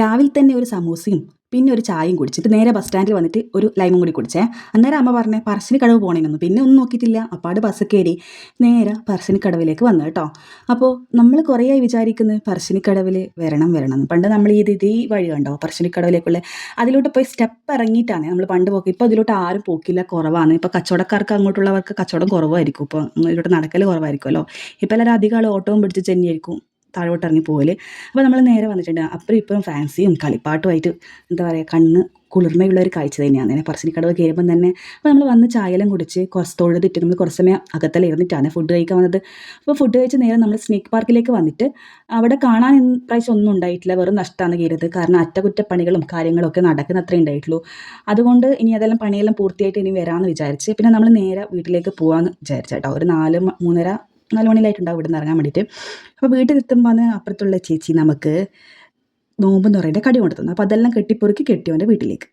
രാവിലെ തന്നെ ഒരു സമൂസയും പിന്നെ ഒരു ചായയും കുടിച്ചിട്ട് നേരെ ബസ് സ്റ്റാൻഡിൽ വന്നിട്ട് ഒരു ലൈമും കൂടി കുടിച്ചേ. അന്നേരം അമ്മ പറഞ്ഞേ പറശ്ശിനിക്കടവ് പോകണേനൊന്നും, പിന്നെ ഒന്നും നോക്കിയിട്ടില്ല. അപ്പാട് ബസ് കയറി നേരെ പറശ്ശിനിക്കടവിലേക്ക് വന്നു കേട്ടോ. അപ്പോൾ നമ്മൾ കുറേയായി വിചാരിക്കുന്നത് പറശ്ശിനിക്കടവിൽ വരണം വരണം എന്ന്. പണ്ട് നമ്മൾ ഈ വഴി കണ്ടോ പറശ്ശിനിക്കടവിലേക്കുള്ള, അതിലോട്ട് പോയി സ്റ്റെപ്പ് ഇറങ്ങിയിട്ടാണ് നമ്മൾ പണ്ട് പോക്ക്. ഇപ്പോൾ അതിലോട്ട് ആരും പോക്കില്ല, കുറവാണ്. ഇപ്പോൾ കച്ചവടക്കാർക്ക് അങ്ങോട്ടുള്ളവർക്ക് കച്ചവടം കുറവായിരിക്കും, ഇപ്പോൾ ഇതിലോട്ട് നടക്കൽ കുറവായിരിക്കുമല്ലോ. ഇപ്പോൾ എല്ലാവരും അധികം ആൾ ഓട്ടവും പിടിച്ച് തന്നെയായിരിക്കും താഴോട്ട് ഇറങ്ങി പോകല്. അപ്പോൾ നമ്മൾ നേരെ വന്നിട്ടുണ്ട്. അപ്പുറം ഇപ്പുറം ഫാൻസിയും കളിപ്പാട്ടുമായിട്ട് എന്താ പറയുക, കണ്ണ് കുളിർമയുള്ള ഒരു കാഴ്ച തന്നെയാണ് അങ്ങനെ പറശ്ശിനിക്കടവ് കയറുമ്പം തന്നെ. അപ്പോൾ നമ്മൾ വന്ന് ചായയെല്ലാം കുടിച്ച് കുറച്ച് തൊഴുതിട്ട് നമ്മൾ കുറച്ച് സമയം അകത്തെല്ലാം ഇരുന്നിട്ടാണ് ഫുഡ് കഴിക്കാൻ വന്നത്. അപ്പോൾ ഫുഡ് കഴിച്ച് നേരെ നമ്മൾ സ്നേക്ക് പാർക്കിലേക്ക് വന്നിട്ട് അവിടെ കാണാൻ പ്രാവശ്യം ഒന്നും ഉണ്ടായിട്ടില്ല, വെറും നഷ്ടമാണ് കയറിയത്. കാരണം അറ്റകുറ്റപ്പണികളും കാര്യങ്ങളൊക്കെ നടക്കുന്ന അത്രേ ഉണ്ടായിട്ടുള്ളൂ. അതുകൊണ്ട് ഇനി അതെല്ലാം പണിയെല്ലാം പൂർത്തിയായിട്ട് ഇനി വരാമെന്ന് വിചാരിച്ച് പിന്നെ നമ്മൾ നേരെ വീട്ടിലേക്ക് പോകാമെന്ന് വിചാരിച്ചേട്ടോ. ഒരു 4 മണിയിലായിട്ടുണ്ടാവും ഇവിടെ നിന്ന് ഇറങ്ങാൻ വേണ്ടിയിട്ട്. അപ്പോൾ വീട്ടിലെത്തുമ്പോൾ അപ്പുറത്തുള്ള ചേച്ചി നമുക്ക് നോമ്പെന്ന് പറയുന്നത് കടി കൊണ്ടു തന്നു. അപ്പോൾ അതെല്ലാം കെട്ടിപ്പൊറുക്കി കെട്ടിയവൻ്റെ വീട്ടിലേക്ക്.